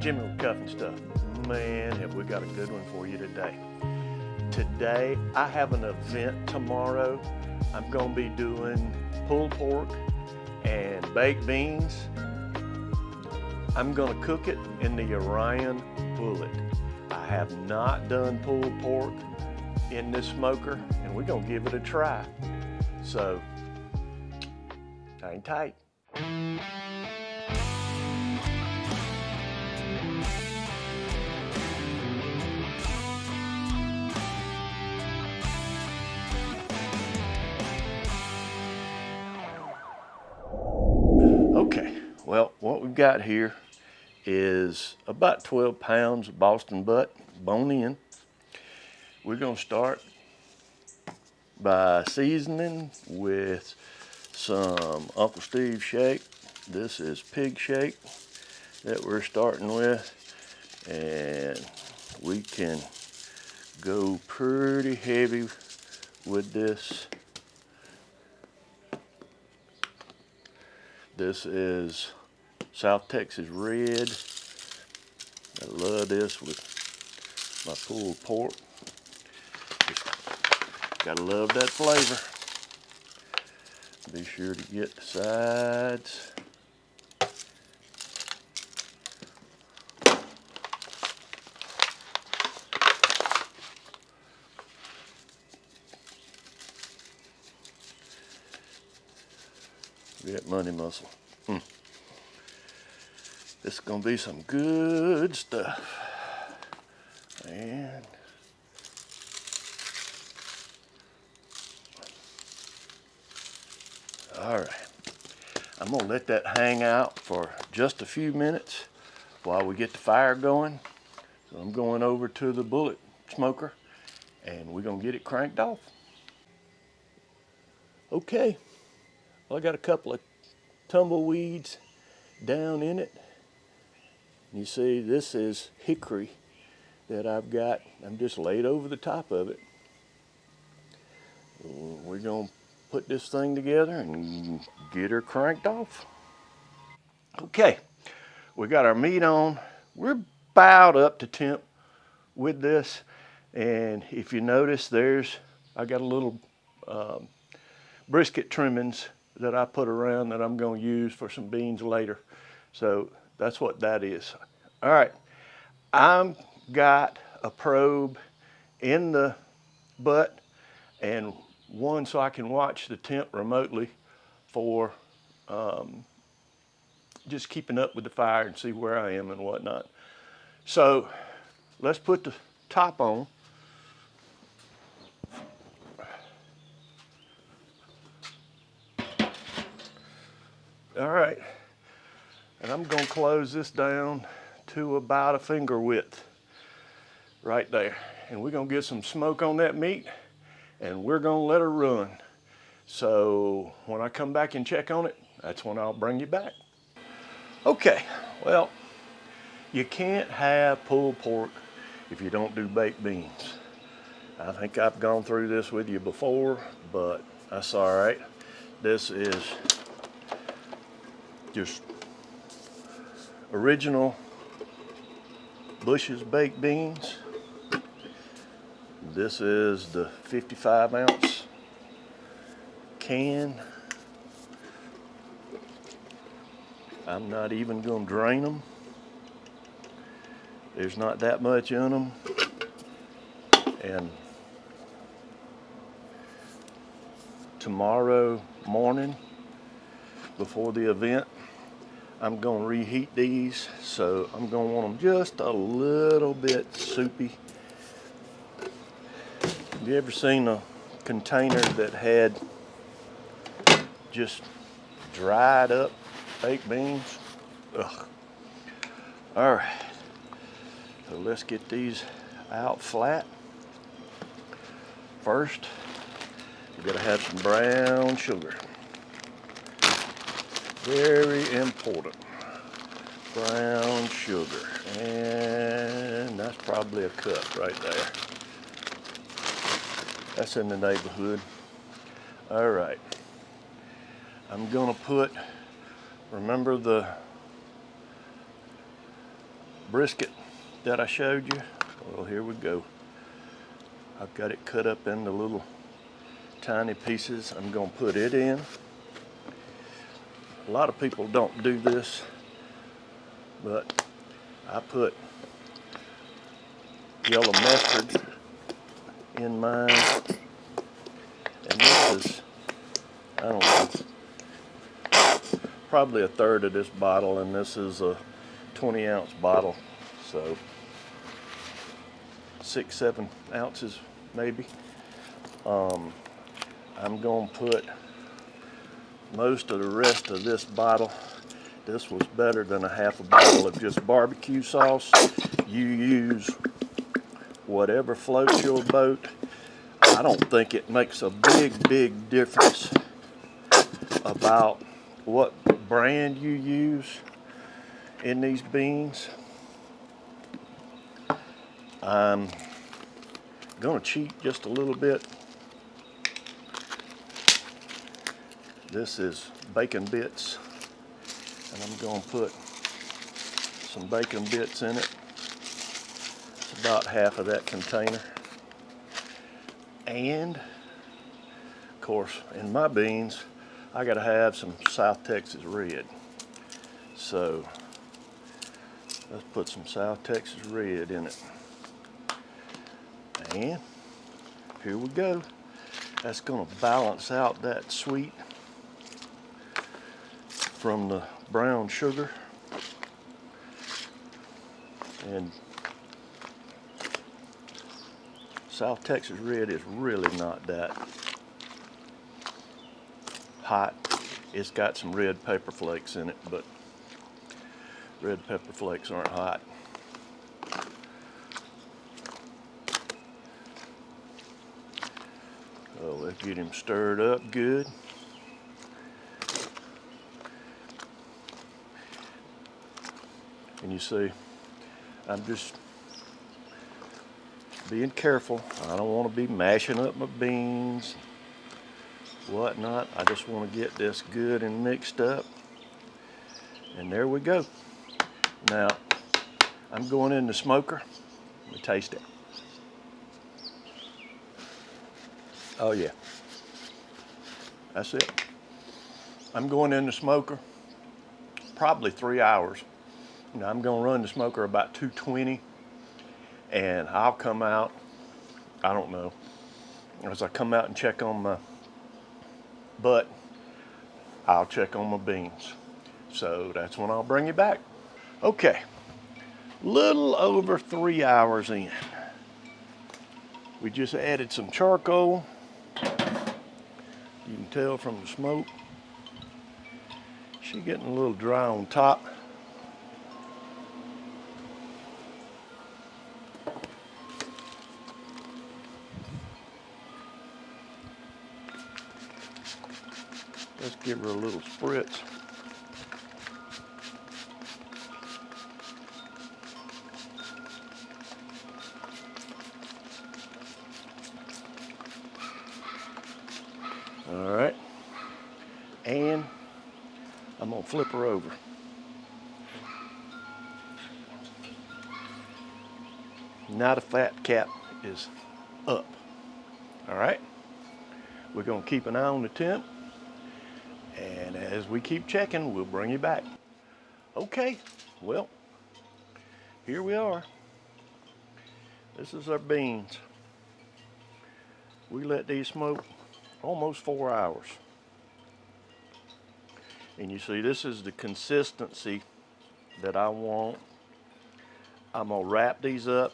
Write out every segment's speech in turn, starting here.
Jimmy with Cuff and Stuff. Man, have we got a good one for you today. Today, I have an event tomorrow. I'm gonna be doing pulled pork and baked beans. I'm gonna cook it in the Orion Bullet. I have not done pulled pork in this smoker, and we're gonna give it a try. So, hang tight. Okay, well, what we've got here is about 12 pounds of Boston butt, bone in. We're gonna start by seasoning with some Uncle Steve shake. This is pig shake that we're starting with, and we can go pretty heavy with this. This is South Texas Red. I love this with my pulled pork. Just gotta love that flavor. Be sure to get the sides. Get money muscle. This is gonna be some good stuff. And all right, I'm gonna let that hang out for just a few minutes while we get the fire going. So I'm going over to the bullet smoker and we're gonna get it cranked off. Okay, well, I got a couple of tumbleweeds down in it. You see, this is hickory that I've got. I'm just laid over the top of it. We're gonna put this thing together and get her cranked off. Okay, we got our meat on. We're about up to temp with this. And if you notice, I got a little brisket trimmings that I put around that I'm gonna use for some beans later. So that's what that is. All right, I've got a probe in the butt and one so I can watch the temp remotely for just keeping up with the fire and see where I am and whatnot. So let's put the top on. All right, and I'm gonna close this down to about a finger width right there. And we're gonna get some smoke on that meat and we're gonna let her run. So when I come back and check on it, that's when I'll bring you back. Okay, well, you can't have pulled pork if you don't do baked beans. I think I've gone through this with you before, but that's all right. This is just original Bush's baked beans. This is the 55-ounce can. I'm not even gonna drain them. There's not that much in them. And tomorrow morning, before the event, I'm gonna reheat these, so I'm gonna want them just a little bit soupy. Have you ever seen a container that had just dried up baked beans? Ugh. All right, so let's get these out flat. First, you gotta have some brown sugar. Very important. Brown sugar. And that's probably a cup right there. That's in the neighborhood. All right. I'm gonna put, remember the brisket that I showed you. Well, here we go. I've got it cut up into little tiny pieces. I'm gonna put it in. A lot of people don't do this, but I put yellow mustard in mine. And this is, I don't know, probably a third of this bottle, and this is a 20-ounce bottle, so 6-7 ounces maybe. I'm gonna put most of the rest of this bottle. This was better than a half a bottle of just barbecue sauce. You use whatever floats your boat. I don't think it makes a big difference about what brand you use in these beans. I'm gonna cheat just a little bit. This is bacon bits, and I'm gonna put some bacon bits in it. It's about half of that container. And of course, in my beans, I gotta have some South Texas red. So let's put some South Texas red in it. And here we go. That's gonna balance out that sweet from the brown sugar. And South Texas red is really not that hot. It's got some red pepper flakes in it, but red pepper flakes aren't hot. So let's get him stirred up good. And you see, I'm just being careful. I don't want to be mashing up my beans, whatnot. I just want to get this good and mixed up. And there we go. Now, I'm going in the smoker. Let me taste it. Oh yeah, that's it. I'm going in the smoker probably 3 hours. You know, I'm gonna run the smoker about 220, and I'll come out, I don't know, as I come out and check on my butt, I'll check on my beans. So that's when I'll bring you back. Okay, little over 3 hours in. We just added some charcoal. You can tell from the smoke. She's getting a little dry on top. Let's give her a little spritz. All right, and I'm gonna flip her over. Now the fat cap is up. All right, we're gonna keep an eye on the temp, and as we keep checking, we'll bring you back. Okay, well, here we are. This is our beans. We let these smoke almost 4 hours. And you see, this is the consistency that I want. I'm gonna wrap these up,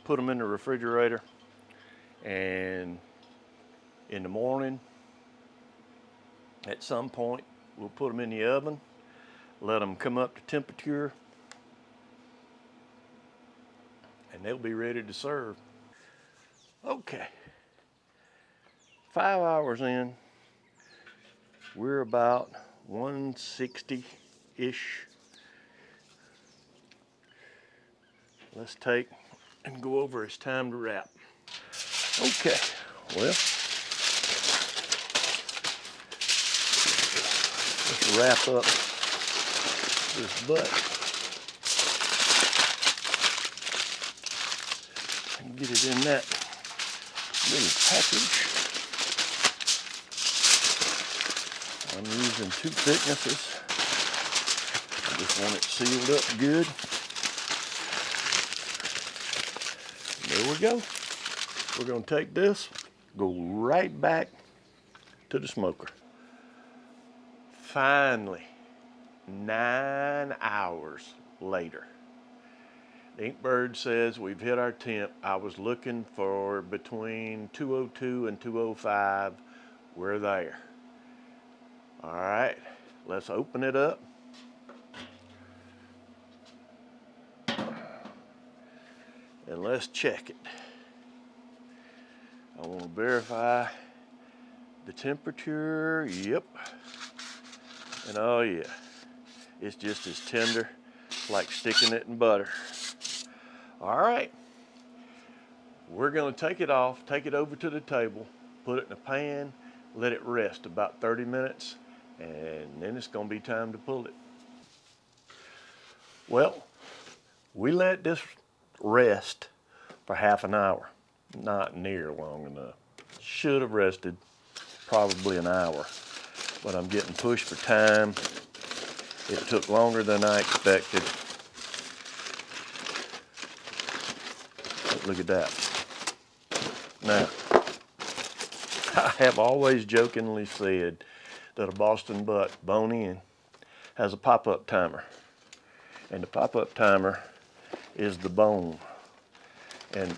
put them in the refrigerator, and in the morning, at some point, we'll put them in the oven, let them come up to temperature, and they'll be ready to serve. Okay, 5 hours in, we're about 160-ish. Let's take and go over. It's time to wrap. Okay, well, let's wrap up this butt. Get it in that little package. I'm using 2 thicknesses. I just want it sealed up good. There we go. We're going to take this, go right back to the smoker. Finally, 9 hours later. The Inkbird says we've hit our temp. I was looking for between 202 and 205. We're there. All right, let's open it up. And let's check it. I want to verify the temperature. Yep. And oh yeah, it's just as tender, like sticking it in butter. All right, we're gonna take it off, take it over to the table, put it in a pan, let it rest about 30 minutes, and then it's gonna be time to pull it. Well, we let this rest for half an hour, not near long enough. Should have rested probably an hour, but I'm getting pushed for time. It took longer than I expected. Look at that. Now, I have always jokingly said that a Boston butt, bone in, has a pop-up timer. And the pop-up timer is the bone. And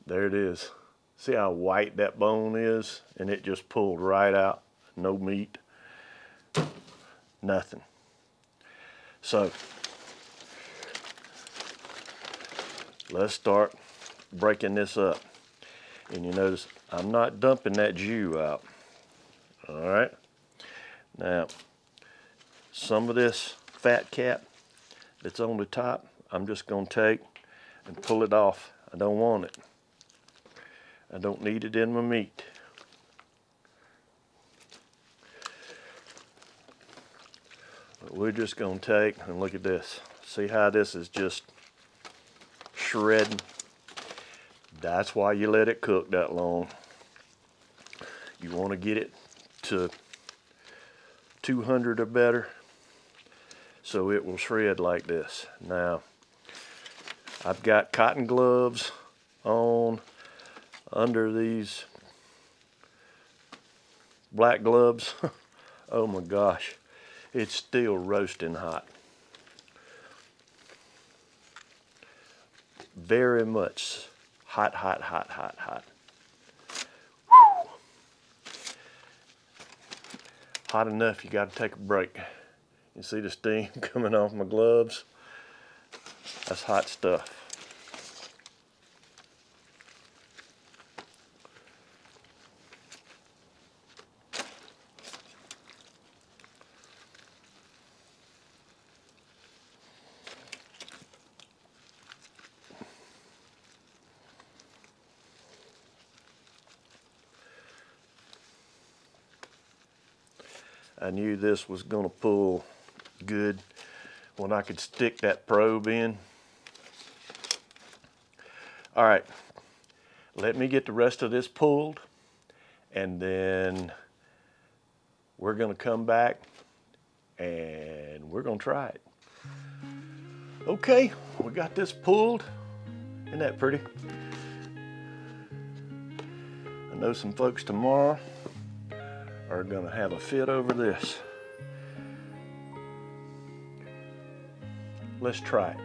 there it is. See how white that bone is? And it just pulled right out. No meat. Nothing. So, let's start breaking this up. And you notice I'm not dumping that jus out. All right. Now, some of this fat cap that's on the top, I'm just going to take and pull it off. I don't want it. I don't need it in my meat. But we're just going to take and look at this. See how this is just shredding? That's why you let it cook that long. You want to get it to 200 or better so it will shred like this. Now, I've got cotton gloves on under these black gloves. Oh my gosh, it's still roasting hot. Very much hot, hot, hot, hot, hot. Whew. Hot enough you got to take a break. You see the steam coming off my gloves? That's hot stuff. I knew this was going to pull good when I could stick that probe in. All right, let me get the rest of this pulled, and then we're going to come back and we're going to try it. Okay, we got this pulled. Isn't that pretty? I know some folks tomorrow are gonna have a fit over this. Let's try it.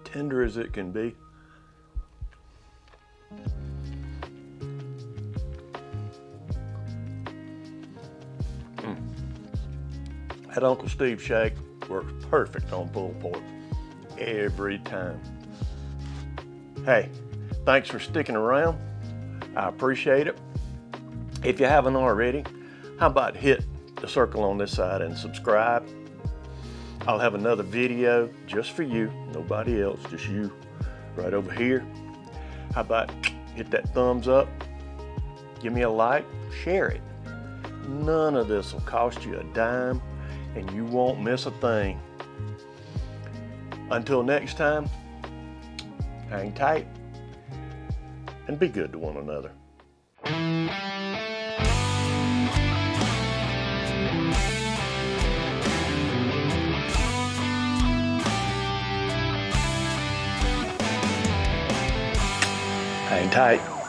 Tender as it can be. That Uncle Steve shake works perfect on pulled pork every time. Hey, thanks for sticking around. I appreciate it. If you haven't already, how about hit the circle on this side and subscribe? I'll have another video just for you, nobody else, just you, right over here. How about hit that thumbs up, give me a like, share it. None of this will cost you a dime, and you won't miss a thing. Until next time, hang tight and be good to one another. Hang tight.